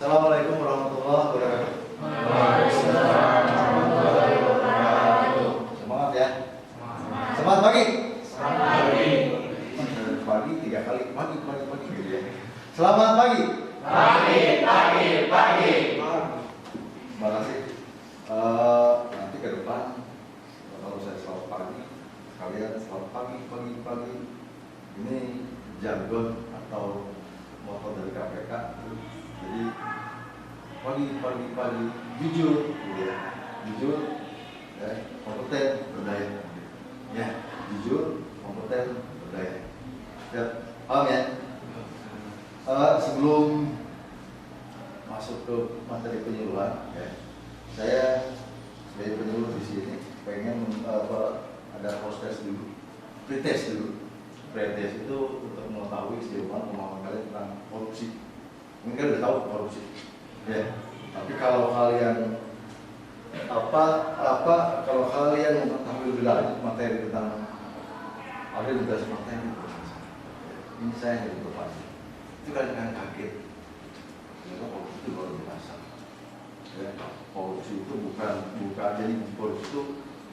Assalamualaikum warahmatullahi wabarakatuh. Waalaikumsalam warahmatullahi wabarakatuh. Semangat ya. Semangat pagi. Selamat pagi. Pagi 3 kali. Pagi gitu ya. Selamat pagi. Pagi. Terima kasih. Nanti ke depan kalau saya selamat pagi, kalian selamat pagi. Ini jargon atau moto dari KPK. Jadi pagi, jujur, gitu ya. Jujur, ya, kompeten, berdaya. Ya, jujur, kompeten, berdaya. Ya, paham ya? Sebelum masuk ke materi penyuluhan, ya, saya sebagai penyuluh di sini pengen ada proses dulu, pretest dulu. Pretest itu untuk mengetahui sejauh pemahaman kalian tentang korupsi. Mungkin kan udah tahu korupsi, ya. Tapi kalau kalian kalau kalian mengetahui lebih lanjut materi tentang ada tugas materi, ini saya yang berpikir itu kan kaget. Ternyata korupsi itu luar biasa. Ya, korupsi itu bukan jadi korupsi itu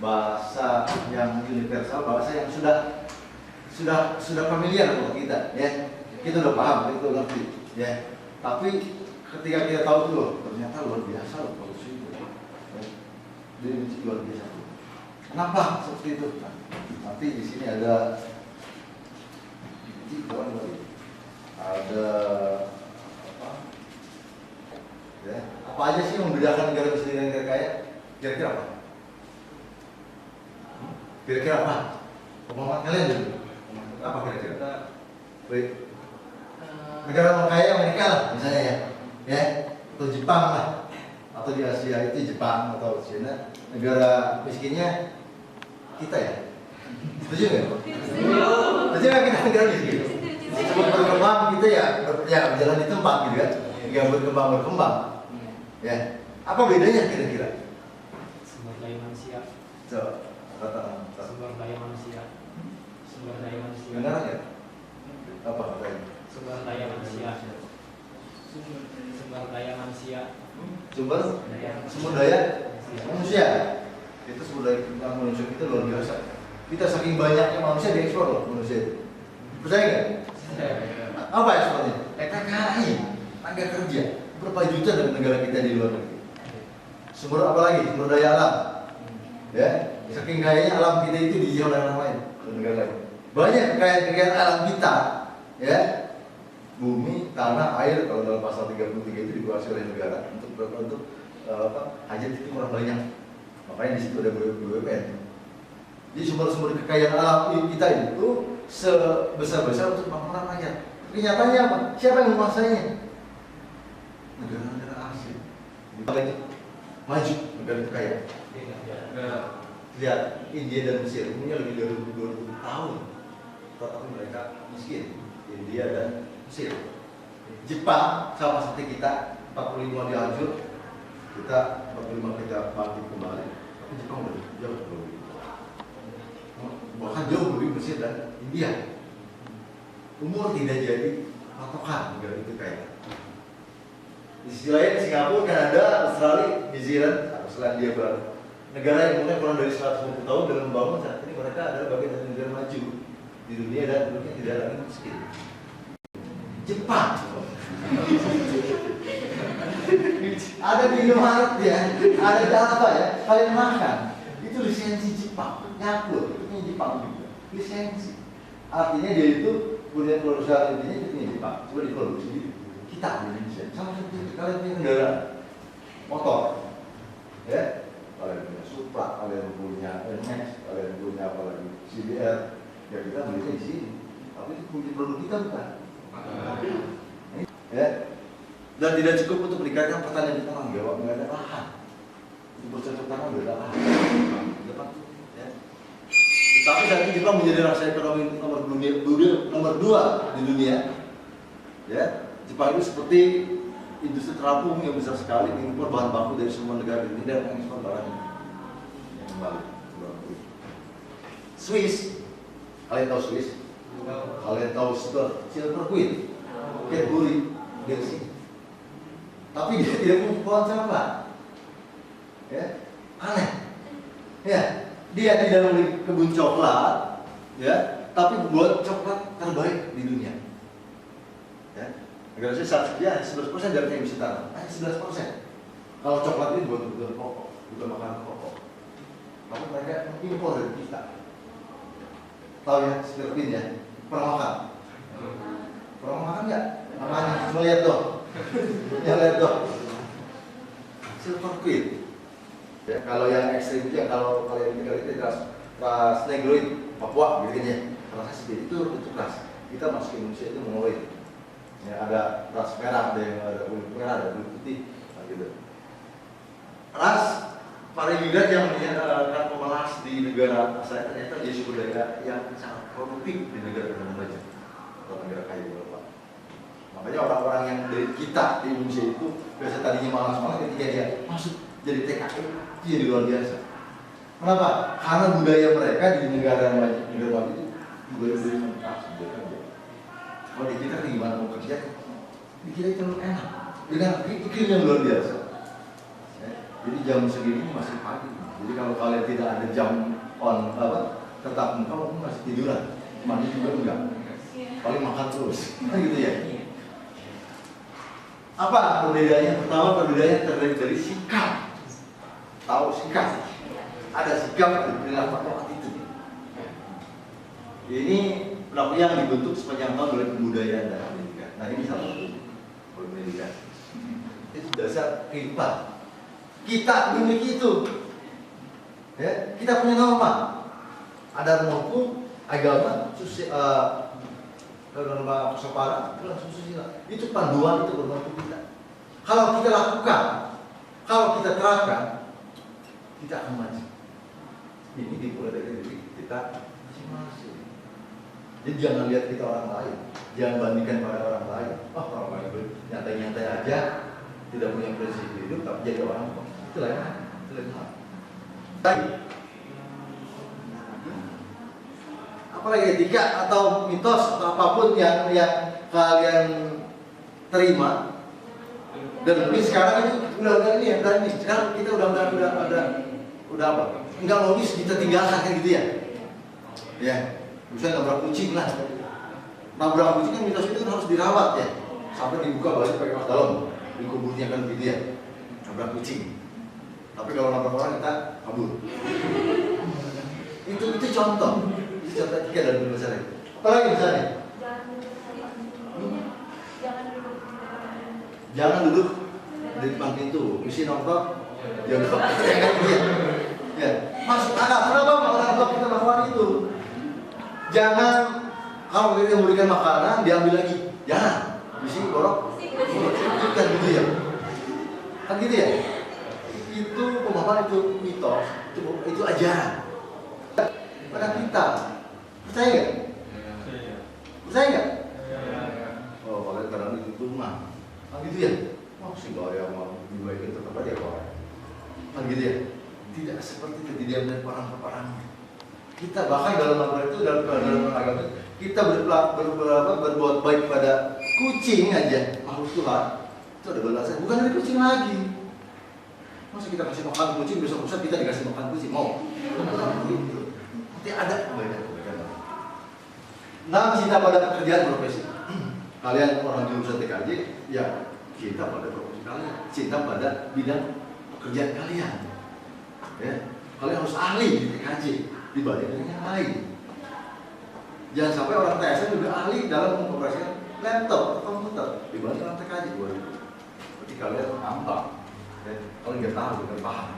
bahasa yang universal, bahasa yang sudah familiar untuk kita, ya. Kita udah paham, kita ngerti, ya. Tapi ketika kita tahu itu loh, ternyata luar biasa loh korupsi itu. Ya. Jadi luar biasa. Kenapa seperti itu? Nah, nanti di sini ada apa aja sih yang membedakan negara miskin dan negara kaya? Kira-kira apa? Kira-kira apa? Pemahaman kalian dulu. Apa kira-kira? Baik. Negara kaya Amerika lah misalnya ya, atau Jepang lah, atau di Asia itu Jepang atau China. Negara miskinnya kita ya. Setuju nggak? Setuju nggak kita negara miskin? Sebelum berkembang kita ya berjalan di tempat gitu kan, nggak berkembang. Ya, apa bedanya kira-kira? Sumber daya manusia. Coba kata. Sumber daya manusia. Benar ya? Apa katanya? Sumber daya manusia. Sumber daya manusia. Itu sumber daya manusia kita luar biasa. Kita saking banyaknya manusia diekspor loh manusia itu. Percaya nggak? Apa ekspornya? TKI, tenaga kerja. Berapa juta dari negara kita di luar negeri. Sumber apa lagi? Sumber daya alam. Ya, saking kayanya alam kita itu dijual oleh orang lain, negara lain. Banyak kekayaan alam kita, ya. Bumi, tanah, air, kalau dalam pasal 33 itu dikuasai oleh negara untuk hajat itu kurang banyak. Makanya di situ ada BUMN. Jadi sumber-sumber kekayaan alam kita itu sebesar-besar untuk pembangunan rakyat. Kenyataannya apa? Siapa yang menguasainya? Negara-negara asing. Maju negara itu kaya. Lihat, India dan Mesir punya lebih dari 2000 tahun, tetapi mereka miskin. India dan Mesir. Jepang sama seperti kita, 45 dihancur, kita 45 kita bangkit kembali. Tapi Jepang udah jauh lebih, bahkan jauh lebih Mesir dan India. Umur tidak jadi patokan negara itu kaya. Di sisi lain Singapura, Kanada, Australia, New Zealand, atau Selandia Baru, negara yang umurnya kurang dari 150 tahun dalam membangun saat ini mereka adalah bagian dari negara maju di dunia dan dunia tidak lagi miskin. Jepang ada di Indomaret ya, ada di apa ya, kalian makan itu lisensi Jepang, Yakult itu punya Jepang juga, lisensi. Artinya dia itu punya perusahaan intinya itu punya Jepang, coba diproduksi kita di Indonesia. Sama seperti kalian punya kendaraan motor, ya. Kalian punya Supra, kalian punya NMAX, kalian punya apa lagi, CBR, ya kita belinya di sini. Tapi itu punya produk kita bukan? Ya. Dan tidak cukup untuk meningkatkan pertanian di tanah Jawa, nggak ada lahan. Untuk bercocok tanam nggak ada lahan. Ya. Tetapi saat ini Jepang menjadi rasa ekonomi nomor 2 di dunia. Ya. Jepang itu seperti industri terapung yang besar sekali, mengimpor bahan baku dari semua negara di dunia dan mengekspor barangnya yang kembali. Swiss, kalian tahu Swiss? Kalian tahu Silver Queen, Cadbury, Delsey. tapi dia tidak punya pohon coklat. Ya, aneh. Ya, dia tidak memiliki kebun coklat, ya, tapi buat coklat terbaik di dunia. Ya, negara saya dia 11% dari yang bisa tanam, 11%. Kalau coklat ini buat kebutuhan pokok, bukan makanan pokok. Tapi mereka impor dari kita. Tahu ya, Filipina ya, pernah makan? Pernah makan nggak? Namanya, cuma lihat dong. Ya lihat dong. Silver queen. Ya, kalau yang ekstrim itu ya, kalau yang tinggal itu ras negroid, Papua gitu ya. Rasanya seperti itu ras. Kita masuk ke Indonesia itu mengoleh. Ya, ada ras merah, ada kulit merah, ada kulit putih, nah, gitu. Ras paling muda yang akan memelas di negara saya ternyata jadi suku daerah yang sangat produktif di negara-negara maju atau negara kaya di Eropa. Makanya orang-orang yang dari kita di Indonesia itu biasa tadinya malas-malas ketika dia masuk jadi TKI itu jadi luar biasa. Kenapa? Karena budaya mereka di negara maju itu budaya lengkap sebenarnya. Kalau di kita gimana mau kerja? Di kita itu enak dengan pikir yang luar biasa. Jadi jam segini masih pagi. Jadi kalau kalian tidak ada jam on tetap muka masih tiduran. Mandi juga enggak. Paling makan terus. Gitu ya. Apa perbedaannya? Pertama perbedaannya terdiri dari sikap. Tahu sikap? Ada sikap dan perilaku atau attitude. Ini perilaku yang dibentuk sepanjang tahun oleh kebudayaan dan pendidikan. Nah ini salah satu pendidikan. Itu dasar kehidupan. Kita memiliki itu. Ya, kita punya norma. Ada norma hukum, agama, norma kesopanan, susila. Itu panduan, itu bermantu kita. Kalau kita lakukan, kalau kita terapkan, kita akan maju. Ini dimulai dari diri kita masing-masing. Jadi jangan lihat kita orang lain, jangan bandingkan pada orang lain. Oh, orang lain nyantai-nyantai aja, tidak punya prinsip hidup, tapi jadi orang kok. Itu lain hal. Apalagi etika atau mitos atau apapun yang kalian terima dan mungkin sekarang itu udah ini ya, sekarang kita udah apa? Enggak logis kita tinggalkan kan gitu ya. Ya, misalnya nabrak kucing lah. Nabrak kucing kan mitos itu harus dirawat ya, sampai dibuka baju pakai mas dalam, dikuburnya kan gitu ya. Nabrak kucing. Tapi kalau nabrak orang kita kabur. Itu contoh. Itu contoh etika dalam berbahasa. Apalagi misalnya? Jangan duduk di depan pintu. Misi nongkrong. Ya udah. Ya. Masuk akal. Kenapa orang tua kita melakukan itu? Jangan kalau kita memberikan makanan diambil lagi. Jangan. Misi borok. Kan gitu ya. Kan gitu ya. Itu pemahaman, itu mitos, itu ajaran pada kita. Percaya nggak? Percaya nggak? Oh, kalian kadang itu rumah, kan gitu ya? Oh, sih kalau yang mau dibaikin tetap aja kok. Kan gitu ya? Tidak seperti itu, tidak melihat orang-orang. Kita bahkan dalam agama itu, dalam agama kita berbuat baik pada kucing aja, makhluk Tuhan. Itu ada balasan, bukan dari kucing lagi. Masa kita kasih makan kucing, besok-besok kita dikasih makan kucing, mau? Gitu. Nanti ada kebaikan. Nah, cinta pada pekerjaan profesi. Kalian orang jurusan TKJ, ya cinta pada profesi kalian, cinta pada bidang pekerjaan kalian. Ya, kalian harus ahli di TKJ dibanding yang lain. Jangan sampai orang TSN juga ahli dalam mengoperasikan laptop atau komputer dibanding orang TKJ. Berarti kalian nampak. Kalau nggak tahu, nggak paham.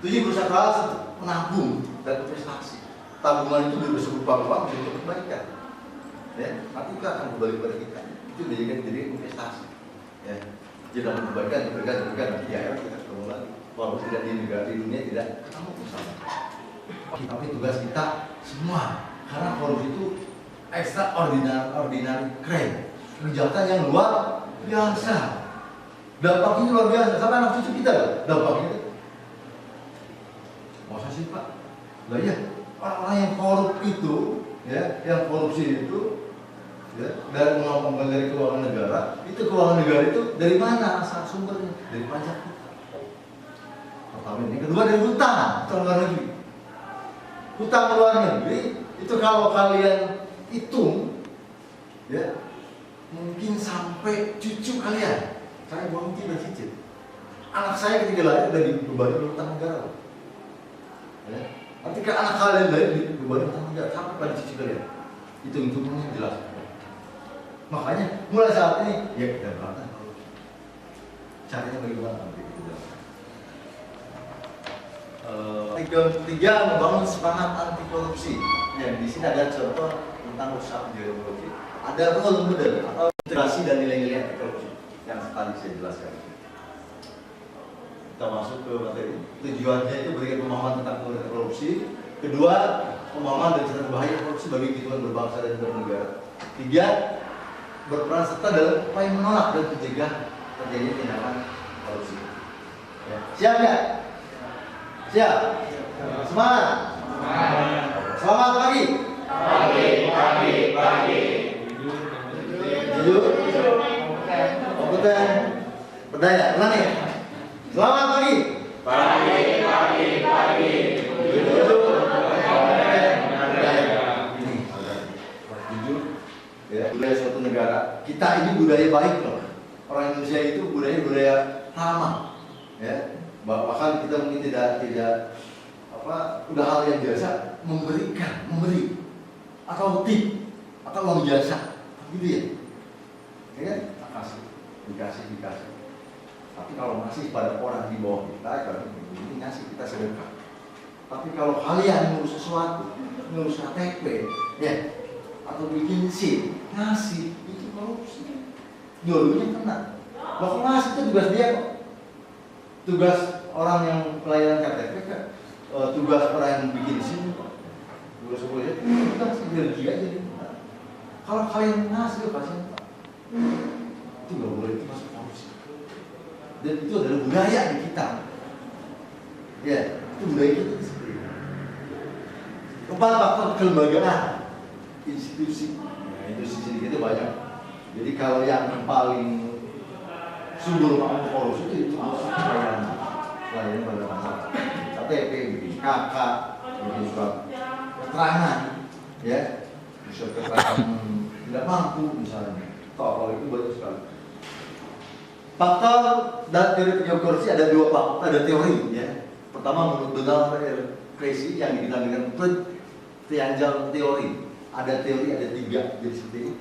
Tujuh berusaha keras menabung dan investasi. Tabungan itu bisa berupa uang untuk kebaikan. Ya, nanti itu akan kembali kepada kita. Itu menjadikan diri investasi. Ya, jadi dalam kebaikan, nanti ya kita ketemu lagi. Walaupun tidak di negara di dunia tidak ketemu bersama. Tapi tugas kita semua, karena korupsi itu extraordinary crime, kejahatan yang luar biasa. Dampaknya luar biasa, sampai anak cucu kita loh, dampaknya itu. Masa sih Pak? Lah ya, orang-orang yang korup itu, ya, yang korupsi itu, ya, dan mengomongkan dari keuangan negara, itu keuangan negara itu dari mana asal sumbernya? Dari pajak kita. Pertama ini, kedua dari hutang luar negeri. Hutang luar negeri itu kalau kalian hitung, ya mungkin sampai cucu kalian. Saya mungkin bercicit. Anak saya ketika lahir dari beban hutang negara. Ya. Ketika anak kalian lahir di beban hutang negara sampai pada cucu kalian. Hitung-hitungannya jelas. Makanya mulai saat ini ya kita berangkat. Caranya bagaimana nanti kita. Ketiga, membangun semangat anti korupsi. Ya, di sini ada contoh tentang usaha menjaga korupsi. Ada role model atau integrasi dan nilai-nilai anti korupsi yang tadi saya jelaskan. Kita masuk ke materi. Tujuannya itu berikan pemahaman tentang korupsi. Kedua, pemahaman dan cara bahaya korupsi bagi kehidupan berbangsa dan bernegara. Tiga, berperan serta dalam upaya menolak dan mencegah terjadinya tindakan korupsi. Ya. Siap nggak? Siap. Semangat. Selamat pagi. Pagi. Jujur. Kompeten. Berdaya. Ulangi. Selamat pagi. Pagi. Jujur. Kompeten. Berdaya. Ini. Jujur. Ya, budaya suatu negara. Kita ini budaya baik loh. Orang Indonesia itu budaya ramah. Ya. Bahkan kita mungkin tidak udah hal yang biasa memberi atau tip atau uang jasa gitu ya. Ya kan? Dikasih. Tapi kalau ngasih pada orang di bawah kita, kalau ini ngasih kita sedekah. Tapi kalau kalian ngurus sesuatu, ngurus KTP, ya, atau bikin SIM, ngasih itu korupsi. Dua-duanya kena. Kalau ngasih itu tugas dia kok. Tugas orang yang pelayanan KTP kan, tugas orang yang bikin SIM kok. Tugas tugas energi aja dia. Kalau kalian ngasih kasih itu nggak boleh, itu masuk korupsi. Dan itu adalah budaya di kita. Ya, itu budaya kita seperti itu. Keempat, faktor kelembagaan institusi. Nah, institusi di kita banyak. Jadi kalau yang paling sumber korupsi itu pelayanan pada masyarakat. KTP, bikin KK, bikin surat keterangan, ya, surat keterangan tidak mampu misalnya. Kalau itu banyak sekali. Faktor dan teori penyebab korupsi ada dua faktor, ada teori, ya. Pertama menurut Donald Tracy yang dikenal dengan triangle teori. Ada teori, ada tiga, jadi seperti ini.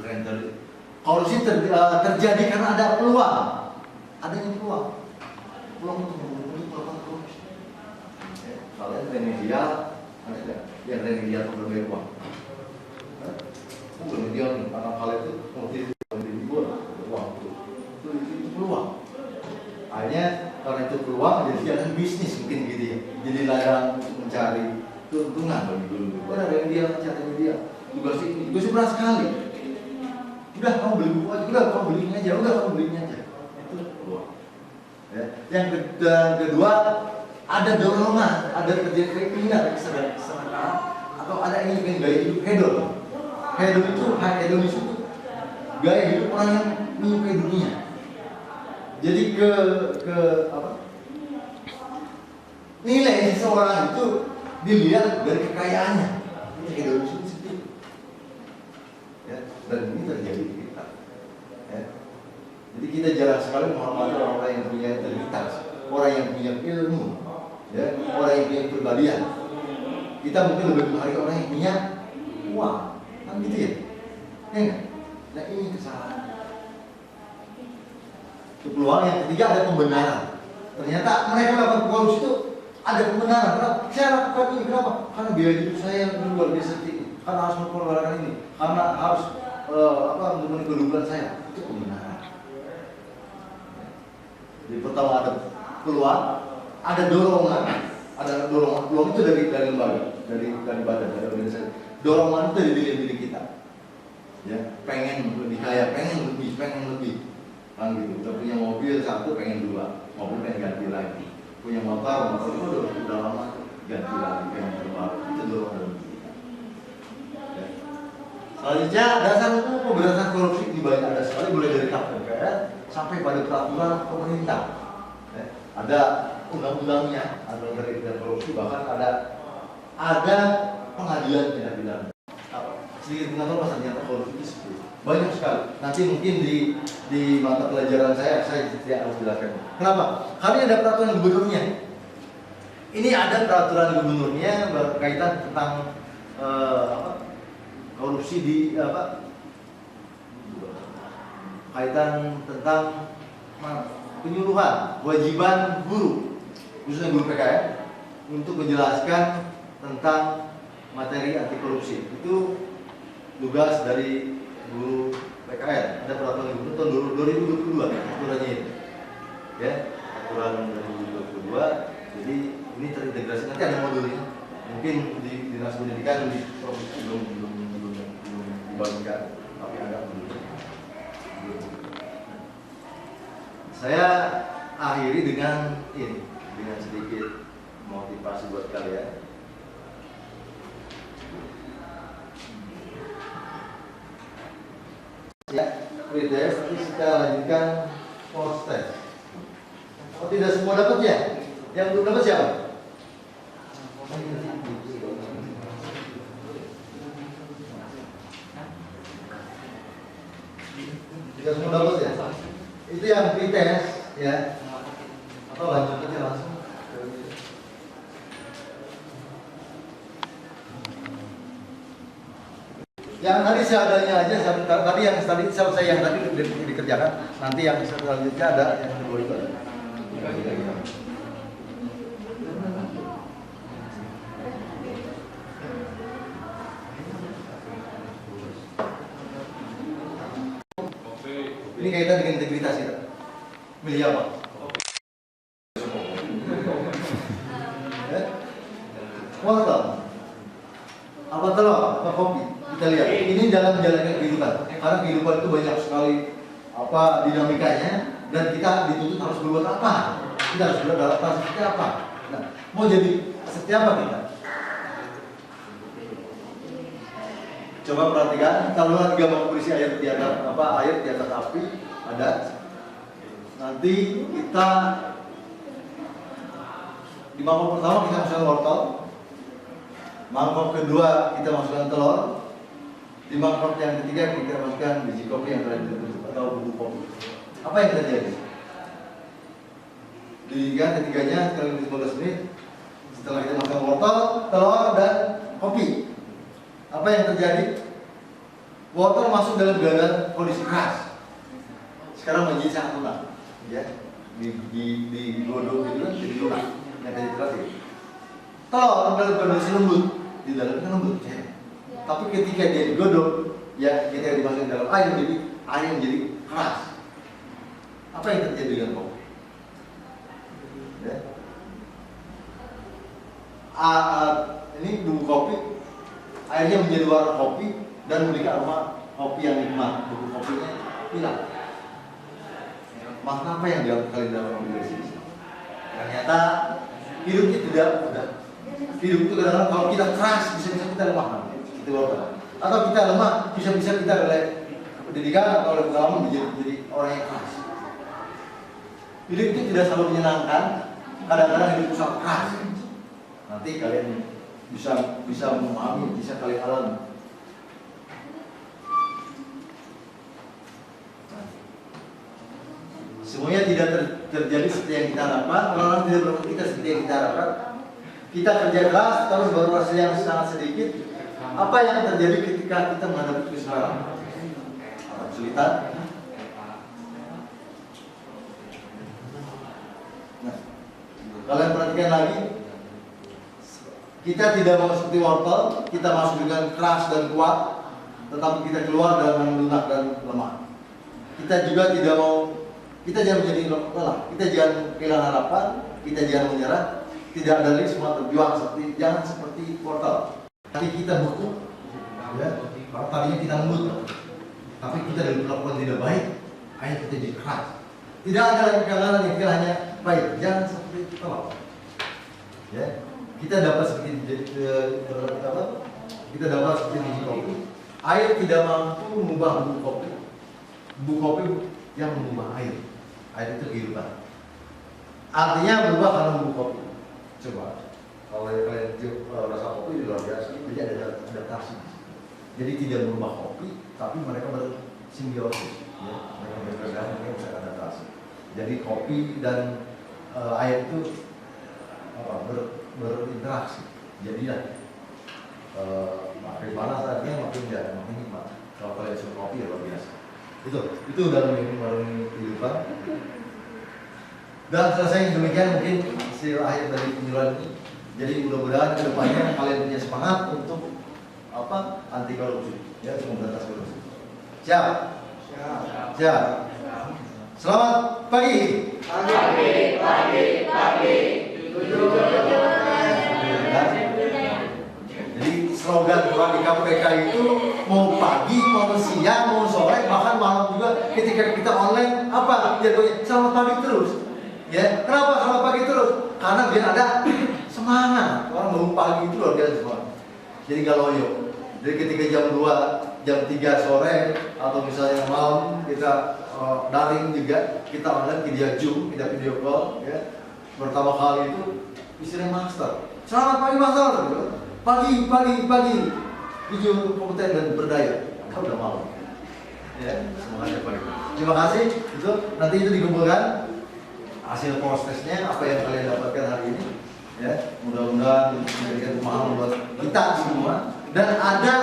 Triangle. Korupsi terjadi karena ada peluang, adanya peluang untuk melakukan korupsi. Ya, kalian remedial, ada nggak? Yang remedial untuk berbagai uang. Remedial karena kalian itu motif uang itu peluang. Akhirnya karena itu peluang, jadi jalan bisnis mungkin gitu ya. Jadi ladang untuk mencari keuntungan bagi guru. Ada remedial, mencari remedial. Tugasnya berat sekali. Udah kamu beli buku aja, udah kamu belinya aja, itu peluang. Ya. Yang kedua ada dorongan, ada kerja kriminal, kesenangan, atau ada yang ingin gaya hidup hedon. Hedon itu gaya hidup orang yang menyukai dunia. Jadi nilai seseorang itu dilihat dari kekayaannya. Ini hedon itu. Ya, dan ini terjadi di kita. Ya. Jadi kita jarang sekali menghormati orang-orang yang punya integritas, orang yang punya ilmu, ya, orang yang punya kepribadian. Kita mungkin lebih menghargai orang yang punya uang, kan gitu ya? Ya, nah ini kesalahan. Peluang yang ketiga ada pembenaran. Ternyata mereka melakukan korupsi itu ada pembenaran. Kenapa? Saya lakukan ini kenapa? Karena biaya hidup saya luar biasa tinggi. Karena harus mengeluarkan ini, karena harus memenuhi kedudukan saya. Itu pembenaran. Jadi pertama ada peluang, ada dorongan. Peluang itu dari lembaga, dari badan, dari organisasi. Dorongan itu dari diri kita. Ya, pengen lebih kaya, pengen lebih. Kan gitu. Kita punya mobil satu, pengen dua. Mobil pengen ganti lagi. Punya motor itu udah lama ganti lagi, pengen baru. Itu dorongan. Selanjutnya dasar hukum pemberantasan korupsi di banyak ada sekali, mulai dari KPK sampai pada peraturan pemerintah. Ada undang-undangnya, ada terkait dengan korupsi, bahkan ada pengadilan tindak pidana. Sedikit mengenal pasal nyata korupsi itu banyak sekali. Nanti mungkin di mata pelajaran saya tidak harus jelaskan. Kenapa? Karena ada peraturan gubernurnya. Ini ada peraturan gubernurnya berkaitan tentang korupsi di kaitan tentang penyuluhan kewajiban guru, khususnya guru PKN, untuk menjelaskan tentang materi anti korupsi. Itu tugas dari guru PKN. Ada peraturan gubernur tahun 2022 aturannya ini, ya, aturan 2022. Jadi ini terintegrasi, nanti ada modulnya. Mungkin di dinas pendidikan di provinsi belum dibagikan, tapi agak belum. Saya akhiri dengan ini, dengan sedikit motivasi buat kalian. Ya, pretest, nanti kita lanjutkan post test. Oh, tidak semua dapat ya? Yang belum dapat siapa? Tidak semua dapat ya? Itu yang pretest ya? Atau lanjut aja langsung? Yang tadi seadanya aja, tadi yang tadi selesai yang tadi dikerjakan, nanti yang selanjutnya ada yang kedua itu ada. Ini kaitan dengan integritas kita. Milih apa? Wortel, apa telur, apa kopi? Kita lihat. Ini dalam menjalankan kehidupan. Karena kehidupan itu banyak sekali dinamikanya, dan kita dituntut harus berbuat apa? Kita harus beradaptasi seperti apa? Nah, mau jadi seperti apa kita? Coba perhatikan, kalau ada gambar berisi air di atas air di atas api ada. Nanti kita di mangkok pertama kita masukkan wortel, mangkok kedua kita masukkan telur, di mangkok yang ketiga kita masukkan biji kopi yang telah ditutup atau bubuk kopi. Apa yang terjadi? Didirikan ketiganya sekali 15 menit. Setelah kita masukkan wortel, telur dan kopi, apa yang terjadi? Wortel masuk dalam keadaan kondisi keras. Sekarang menjadi sangat lunak, ya, digodok gitu kan, jadi lunak, yang jadi keras. Telur dalam kondisi lembut, di dalamnya lembut, ya. Tapi ketika dia digodok, ya, kita dimasukkan dalam air menjadi keras. Apa yang terjadi dengan kopi? Ya. Ini bubuk kopi, airnya menjadi warna kopi dan memiliki aroma kopi yang nikmat. Bubuk kopinya hilang. Maka apa yang dilakukan dalam kopi ini? Ternyata hidup itu tidak mudah. Hidup itu kadang-kadang kalau kita keras bisa-bisa kita lemah, atau kita lemah bisa-bisa kita oleh pendidikan atau oleh pengalaman menjadi orang yang keras. Hidup itu tidak selalu menyenangkan. Kadang-kadang hidup sangat keras. Nanti kalian bisa memahami, bisa kalian alami. Semuanya tidak terjadi seperti yang kita harapkan. Orang-orang tidak berbuat kita seperti yang kita harapkan. Kita kerja keras, terus baru hasil yang sangat sedikit. Apa yang terjadi ketika kita menghadapi kesulitan? Kesulitan. Nah, kalian perhatikan lagi. Kita tidak mau seperti wortel, kita masuk dengan keras dan kuat, tetapi kita keluar dengan lunak dan lemah. Kita juga tidak mau. Kita jangan menjadi lelah, kita jangan kehilangan harapan, kita jangan menyerah, tidak ada lagi semua berjuang jangan seperti wortel. Tapi kita beku, ya, tadinya kita lembut, tapi kita dari perlakuan tidak baik, akhirnya kita jadi keras. Tidak ada lagi kegagalan yang kita hanya baik, jangan seperti telur. Ya, kita dapat seperti kita dapat seperti biji kopi, Air tidak mampu mengubah bubuk kopi. Bubuk kopi yang mengubah air. Air itu kehidupan. Artinya berubah karena bubuk kopi. Coba kalau kalian rasa kopi luar biasa, jadi ada adaptasi. Jadi tidak berubah kopi, tapi mereka bersimbiosis. Ya, mereka bekerja, mereka bisa adaptasi. Jadi kopi dan air itu berinteraksi. Jadilah makin panas artinya makin nikmat. Kalau kalian suka kopi ya luar biasa. Itu dalam kehidupan. Dan selesai demikian mungkin hasil akhir dari penjualan ini. Jadi mudah-mudahan kedepannya kalian punya semangat untuk anti korupsi, ya, untuk memberantas korupsi. Siap? Siap. Selamat pagi. Pagi. Jadi slogan di KPK itu mau pagi, mau siang, mau sore, bahkan malam juga ketika kita online jatuhnya selamat pagi terus. Ya, kenapa selamat pagi terus? Karena biar ada semangat. Orang bangun pagi itu luar biasa semangat. Jadi kalau jadi ketika jam 2, jam 3 sore atau misalnya malam kita daring juga, kita online video Zoom, kita video call, ya. Pertama kali itu istilah master. Selamat pagi master. Gitu. Pagi. Jujur, kompeten dan berdaya. Kau udah malam. Ya, semangatnya pagi. Terima kasih. Nanti itu dikumpulkan hasil prosesnya apa yang kalian dapatkan hari ini. Ya, mudah-mudahan memberikan pemahaman buat kita semua. Dan ada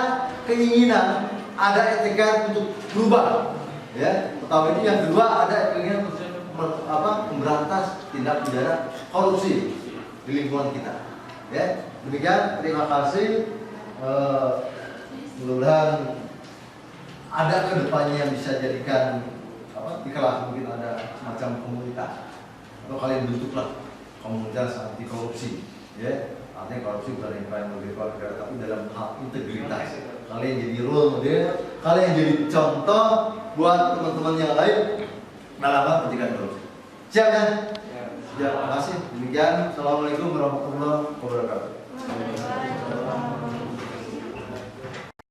keinginan, ada etikat untuk berubah. Ya, pertama itu, yang kedua ada keinginan untuk memberantas tindak pidana korupsi di lingkungan kita. Ya, demikian. Terima kasih. Mudah-mudahan ada kedepannya yang bisa jadikan di kelas mungkin ada semacam komunitas atau kalian bentuklah komunitas anti korupsi. Ya, artinya korupsi bukan yang lebih negara, tapi dalam hal integritas. Kalian jadi role model, kalian jadi contoh buat teman-teman yang lain dalam hal pencegahan korupsi. Siap kan? Ya, terima kasih. Demikian. Assalamualaikum warahmatullahi wabarakatuh.